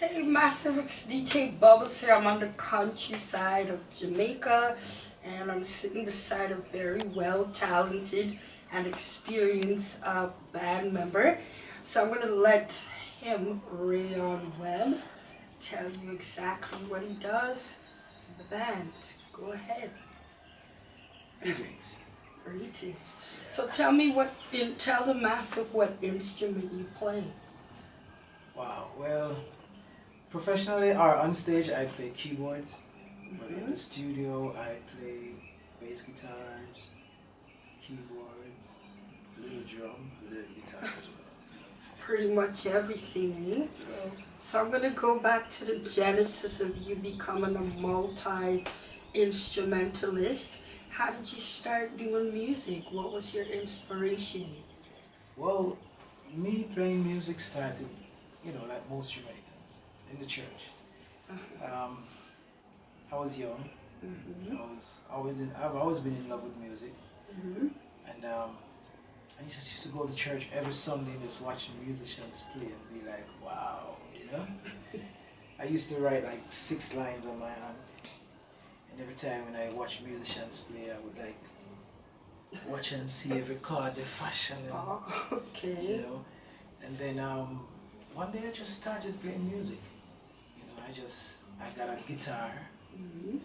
Hey, massive, it's DJ Bubbles here. I'm on the countryside of Jamaica, and I'm sitting beside a very well talented and experienced band member. So I'm going to let him, Rayon Webb, tell you exactly what he does in the band. Go ahead. Greetings. Greetings. So tell me tell the massive what instrument you play. Wow. Well, professionally or on stage, I play keyboards, but in the studio, I play bass guitars, keyboards, a little drum, a little guitar as well. Pretty much everything, eh? So I'm gonna go back to the genesis of you becoming a multi-instrumentalist. How did you start doing music? What was your inspiration? Well, me playing music started, like most Jamaicans, in the church. Um, I was young. Mm-hmm. I've always been in love with music, Mm-hmm. and I used to go to church every Sunday and just watch musicians play and be like, wow, I used to write like 6 lines on my hand, and every time when I watch musicians play, I would like watch and see every chord, the fashion, and Oh, you okay. know. And then one day I just started playing music. I got a guitar Mm-hmm.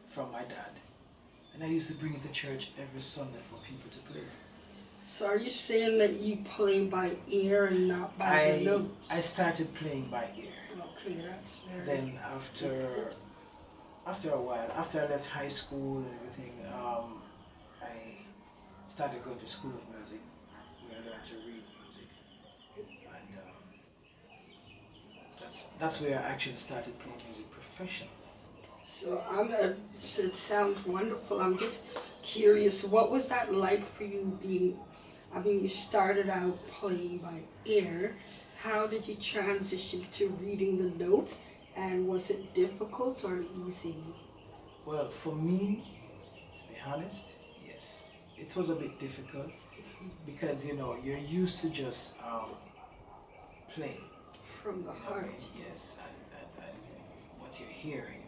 from my dad, and I used to bring it to church every Sunday for people to play. So are you saying that you play by ear and not by the I note? I started playing by ear. Okay, that's very Then after a while, after I left high school and everything, I started going to school of music where I learned to read music, and that's where I actually started playing music professionally. So so it sounds wonderful. I'm just curious, what was that like for you being, I mean, you started out playing by ear. How did you transition to reading the notes? And was it difficult or easy? Well, for me, to be honest, yes, it was a bit difficult because you're used to just playing, From the heart. yes, and what you're hearing,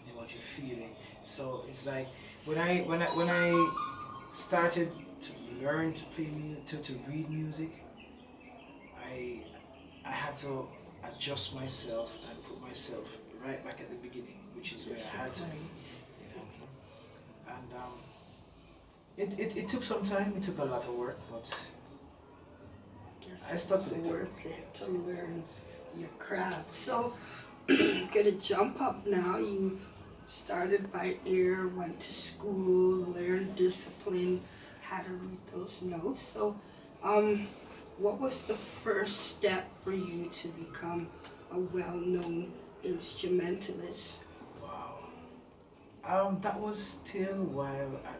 and what you're feeling. So it's like when I started to learn to play to read music, I I had to adjust myself and put myself right back at the beginning, which is where I had to be, and it took some time. It took a lot of work, but Yes, I it stuck was with it. worth it Yes, to yes, learn yes, your yes. craft. So you're gonna jump up now. You started by ear, went to school, learned discipline, how to read those notes. So, what was the first step for you to become a well-known instrumentalist? Wow. That was still while at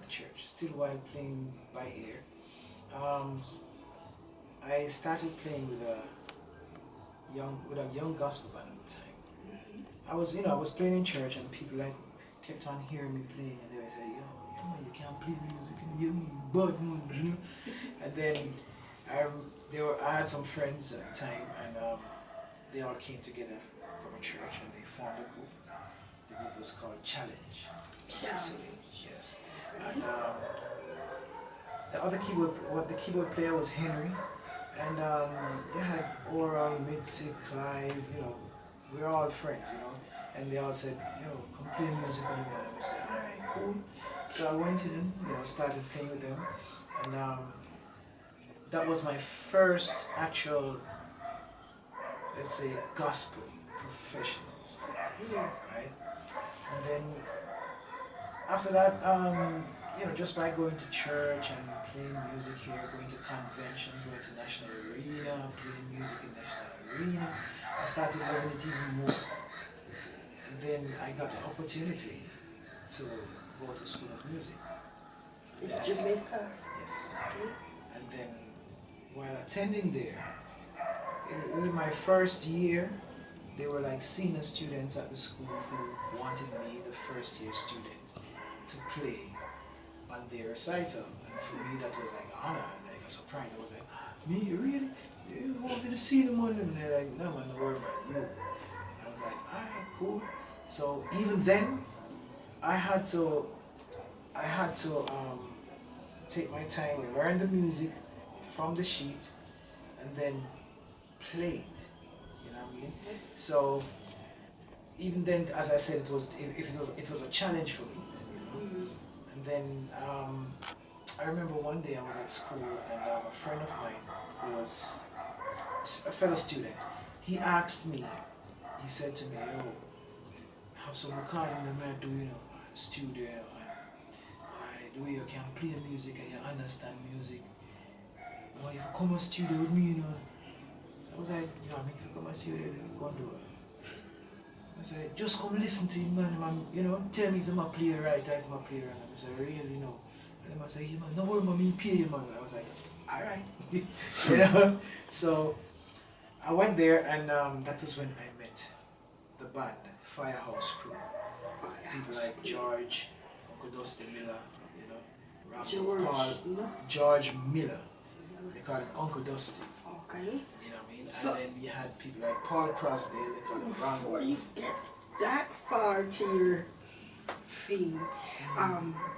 the church, still while playing by ear. Um, I started playing with a young gospel band at the time. I was playing in church and people like kept on hearing me playing and they would say, yo man, you can't play music and you bud man. And then I had some friends at the time and they all came together from a church and they formed a group. The group was called Challenge. Yes. And the keyboard player was Henry, and you had Oral, Mitzi, Clive, we were all friends, and they all said, come play music with me, and I said, alright, cool. So I went in, started playing with them, and that was my first actual, let's say, gospel professional stuff, right? And then after that, just by going to church and playing music here, going to convention, going to National Arena, playing music in National Arena, I started loving it even more. And then I got the opportunity to go to School of Music. In Jamaica? Yes. And then while attending there, within my first year, there were like senior students at the school who wanted me, the first year student, to play on their recital. And for me, that was like an honor, like a surprise. I was like, me, really? You wanted to see the money? And they're like, no man, don't worry about you. And I was like, alright, cool. So even then, I had to, I had to take my time, learn the music from the sheet, and then play it. You know what I mean? So even then, as I said, it was a challenge for me. You know? And then I remember one day I was at school and a friend of mine who was a fellow student, he asked me, he said to me, yo, have some recording that I do, you know, studio, you know, and the way you can play music and you understand music. You know, if you come to studio with me, you know, I was like, you know, I mean, if you come to studio, then you go do it. I said, just come listen to him, man, you know, tell me if I'm play right, if I'm play wrong. And I said, really, you know. And then I said, yeah, man, no worry, man, me pay you, man. I was like, alright. You know? So I went there, and that was when I met the band, Firehouse Crew. People like George, Uncle Dusty Miller, you know, George Miller. They call him Uncle Dusty. Okay. You know what I mean? So, and then you had people like Paul Crosdale, they call him Rongo. Before you get that far to your fame,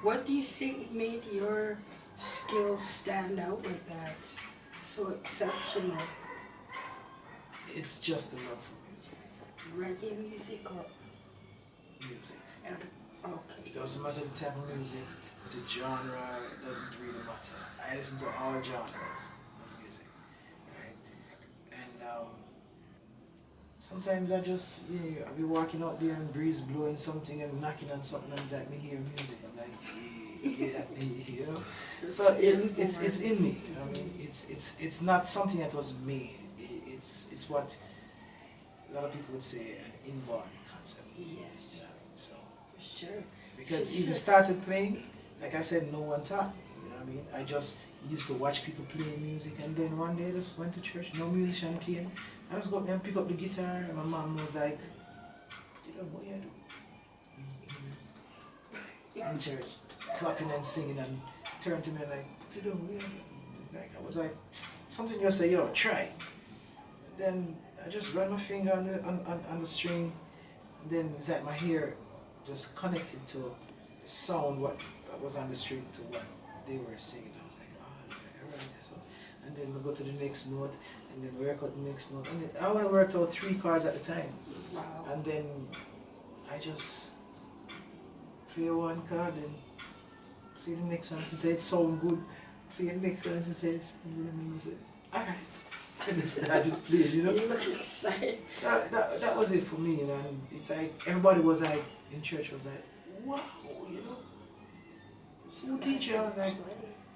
what do you think made your skills stand out like that? So exceptional. It's just the love for music. Reggae music or Music. Okay. It doesn't matter the type of music, the genre, it doesn't really matter. I listen to all genres of music, right? And sometimes I just, yeah, I'll be walking out there and breeze blowing something and knocking on something and it's like me hear music. I'm like, yeah, that me, you know? So it's in me, you know what I mean? It's not something that was made. It's what a lot of people would say an inborn concept. Yes. You know, so. Sure. Because even started playing, like I said, no one taught me, you know what I mean? I just used to watch people playing music and then one day I just went to church, no musician came. I just go up there and pick up the guitar and my mom was like, you know what you do? In church, clapping and singing and turned to me like, what you doing? Like, I was like, something just say, yo, try. And then I just run my finger on the string and then it's like my hair just connected to the sound what was on the string to what they were singing. I was like, oh, yeah, right. So, and then we go to the next note, and then work out the next note. And then I only worked out 3 chords at a time. Wow. And then I just play one chord and play the next one. She said it sound good. Play the next one and she said it sound good. And I said, alright. And then started playing, you know. You look excited. That was it for me, you know. And it's like everybody was like in church was like, wow, you know. Who teach you? I was like,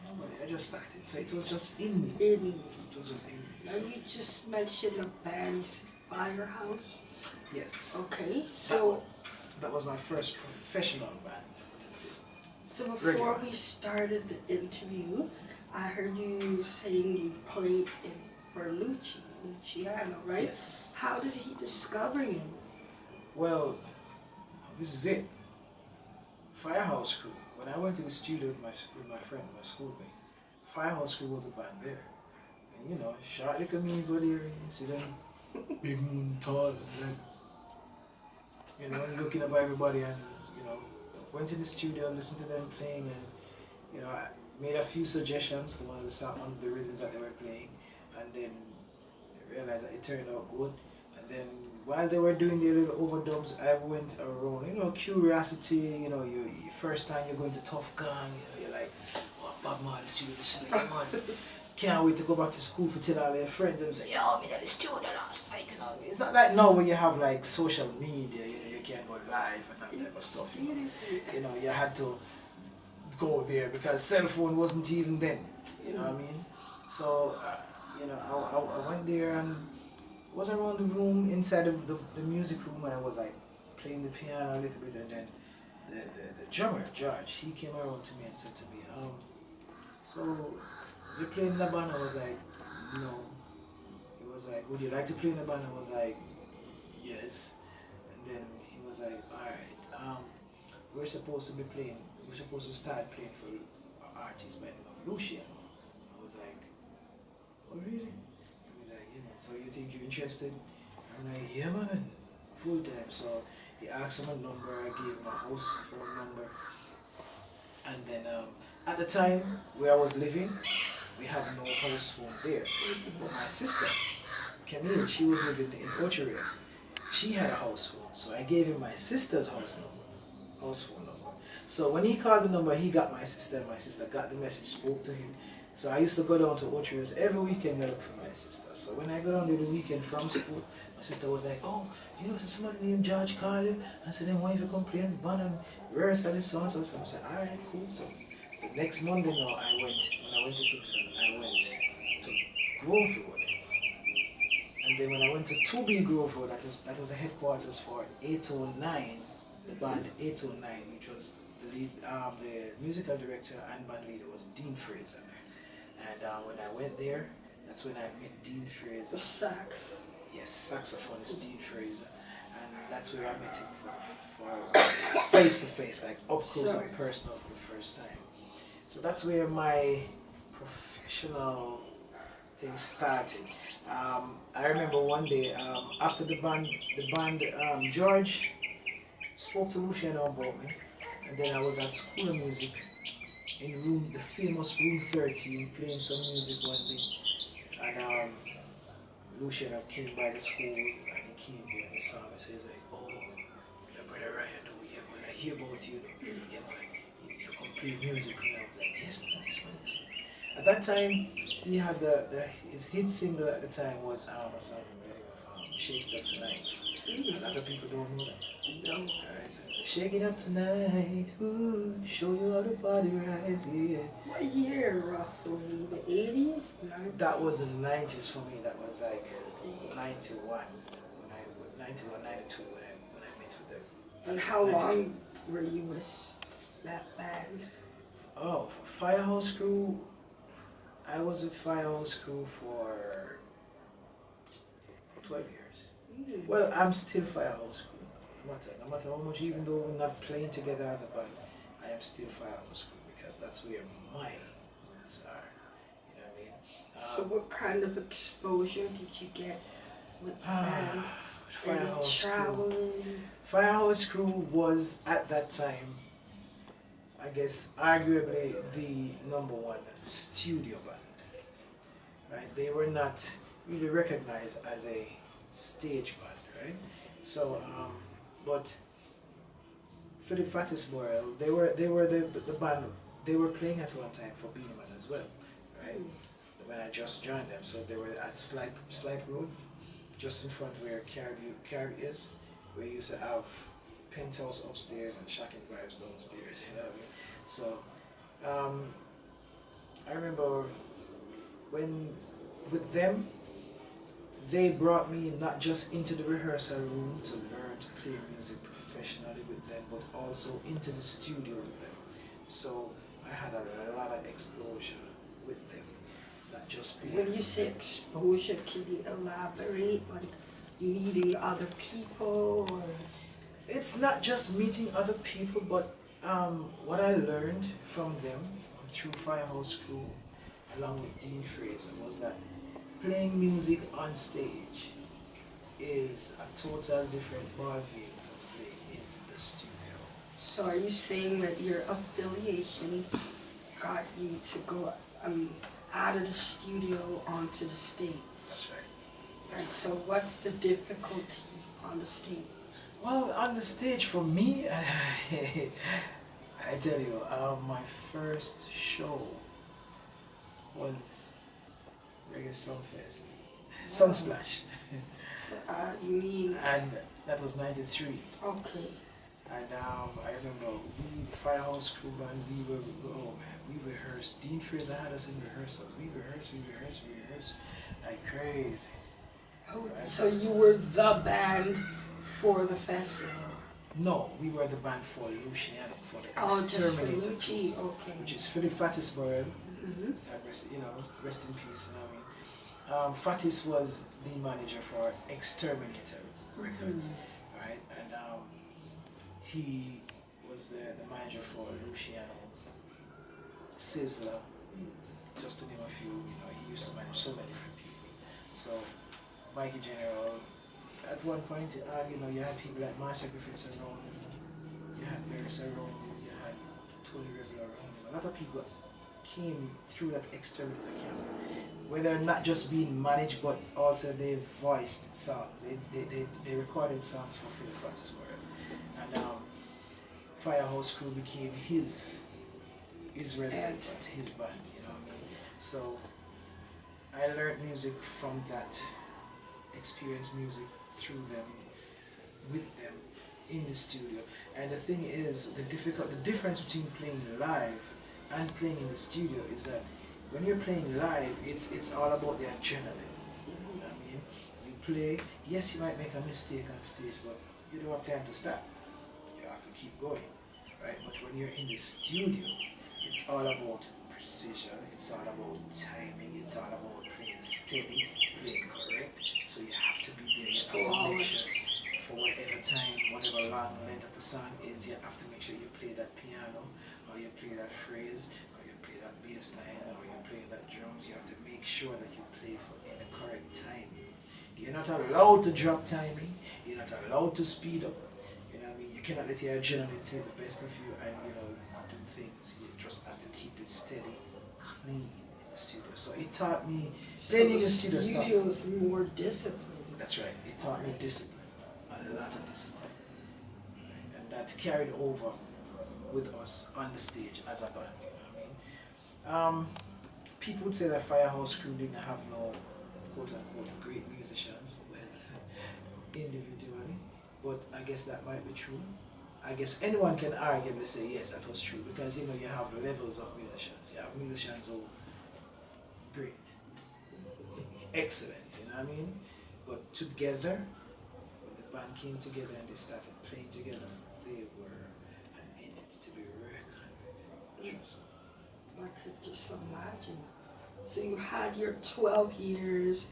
nobody. I just started, so it was just in me. It was just in me. So. Now you just mentioned the band's Firehouse. Yes. Okay, so that was my first professional band. So before we started the interview, I heard you saying you played for Luciano, right? Yes. How did he discover you? Well, this is it. Firehouse Crew. When I went to the studio with my friend, my schoolmate, Firehouse Crew was a band there. And you know, short little me go there and you see them big and tall and then, you know, looking up at everybody and, you know, went to the studio, listened to them playing and, you know, I made a few suggestions to one of the sound on the rhythms that they were playing and then realized that it turned out good. And then while they were doing their little overdubs, I went around, you know, curiosity, you know, your first time you're going to Tough Gun, you know, you're like, oh, Bob Marley studio, man. Can't wait to go back to school to tell all their friends and say, yo, I'm in the studio last night, you know. It's not like now when you have like social media, you know, you can't go live and that type of stuff, you know. You know, you had to go there because cell phone wasn't even then, you know what I mean? So, you know, I went there and was around the room inside of the music room and I was like playing the piano a little bit and then the drummer, George, he came around to me and said to me, so you're playing in the band? I was like, no. He was like, would you like to play in the band? I was like, yes. And then he was like, alright, we're supposed to start playing for an artist by the name of Luciano. I was like, oh really? He was So you think you're interested? I'm like, yeah man, full time. So he asked for my number, I gave him a house phone number. And then at the time where I was living, we had no house phone there. But my sister, Camille, she was living in Ocho Rios. She had a house phone. So I gave him my sister's house phone number. So when he called the number, he got my sister, and my sister got the message, spoke to him. So I used to go down to Ocho Rios every weekend to look for my sister. So when I go down there the weekend from school, my sister was like, oh, you know, so somebody named George called you. I said, then why if you come play in the band and rehearsal this song? So I said, alright, cool. So the next Monday now when I went to Kingston, I went to Grove Road. And then when I went to 2B Grove Road, that was the headquarters for 809, the band 809, which was the lead, the musical director and band leader was Dean Fraser. And when I went there, that's when I met Dean Fraser. The sax. Yes, saxophonist Dean Fraser. And that's where I met him for face to face, like up close and personal for the first time. So that's where my professional thing started. I remember one day after the band, George spoke to Luciano about me, and then I was at School of Music in the famous room 13, playing some music one day, and Luciano came by the school and he came there and he saw me, so he was like, oh, my brother Ryan, oh yeah man, I hear about you though. Yeah man, if you come play music for me, I was like, yes man, yes man, yes man. At that time, he had his hit single at the time was a song Shake It Up Tonight. A lot of people don't know that. No. Alright, so shake it up tonight, ooh, show you how the body rise, yeah. What year roughly? The 80s? 90s? That was in the 90s for me. That was like 91, 91, 92 when I met with them. And how 92. long were you with that band? Oh, for Firehouse Crew, I was with Firehouse Crew for 12 years. Well, I'm still Firehouse Crew. No matter how much, even though we're not playing together as a band, I am still Firehouse Crew because that's where my roots are. You know what I mean? So what kind of exposure did you get with the band? Firehouse Crew. Traveling? Firehouse Crew was at that time, I guess, arguably the #1 studio band. Right? They were not really recognized as a stage band, right? So, but Philip Fatis Morel, they were the band. They were playing at one time for Beanie Man as well, right? When I just joined them, so they were at Slipe Road, just in front where Caribou is. We used to have penthouse upstairs and shocking vibes downstairs. You know what I mean? So, I remember when with them, they brought me not just into the rehearsal room to learn to play music professionally with them, but also into the studio with them. So I had a lot of exposure with them, not just being. When you say exposure, can you elaborate? Like meeting other people? Or? It's not just meeting other people, but what I learned from them through Firehouse Crew, along with Dean Fraser, was that playing music on stage is a total different ballgame from playing in the studio. So are you saying that your affiliation got you to go out of the studio onto the stage? That's right. Right, so what's the difficulty on the stage? Well, on the stage for me, I tell you, my first show was Reggae Sunfest, Sunsplash. So, you mean? And that was 93. Okay. And I remember the Firehouse Crew band, we rehearsed. Dean Fraser had us in rehearsals. We rehearsed like crazy. Oh, so you were the band for the festival? No, we were the band for Luciano, for the Exterminator. Exterminator, Okay. which is Philip Fatis Morel. Mm-hmm. Rest in peace. You know what I mean? Fatis was the manager for Exterminator Records, right? And he was the manager for Luciano, Sizzler, just to name a few. You know, he used to manage so many different people. So Mikey General. At one point, you know, you had people like Master Griffiths around him, you had Barris around him, you had Tony Rebel around him. A lot of people came through that external camp, where they're not just being managed, but also they voiced songs. They recorded songs for Philip Francis Morel. And Firehouse Crew became his resident band, his band, you know what I mean? So I learned music from that, experienced music through them, with them, in the studio. And the thing is, the difference between playing live and playing in the studio is that when you're playing live, it's all about the adrenaline. You know what I mean? You play, yes, you might make a mistake on stage, but you don't have time to stop. You have to keep going, right? But when you're in the studio, it's all about precision, it's all about timing, it's all about playing steady, playing correct. So you have to be there, you have to make sure for whatever time, whatever long length of the song is, you have to make sure you play that piano, or you play that phrase, or you play that bass line, or you play that drums. You have to make sure that you play for in the correct timing. You're not allowed to drop timing, you're not allowed to speed up. You know what I mean? You cannot let your adrenaline take the best of you and, you know, do things. You just have to keep it steady, clean in the studio. So it taught me playing in the studio is more disciplined. That's right. It taught me discipline, a lot of discipline, right? And that carried over with us on the stage as a band. You know what I mean? People would say that Firehouse Crew didn't have no quote unquote great musicians, well, individually, but I guess that might be true. I guess anyone can arguably say yes, that was true, because you know you have levels of musicians. You have musicians who great, excellent, you know what I mean? But together, when the band came together and they started playing together, they were an entity to be reckoned with. Trust me. I could just imagine. So you had your 12 years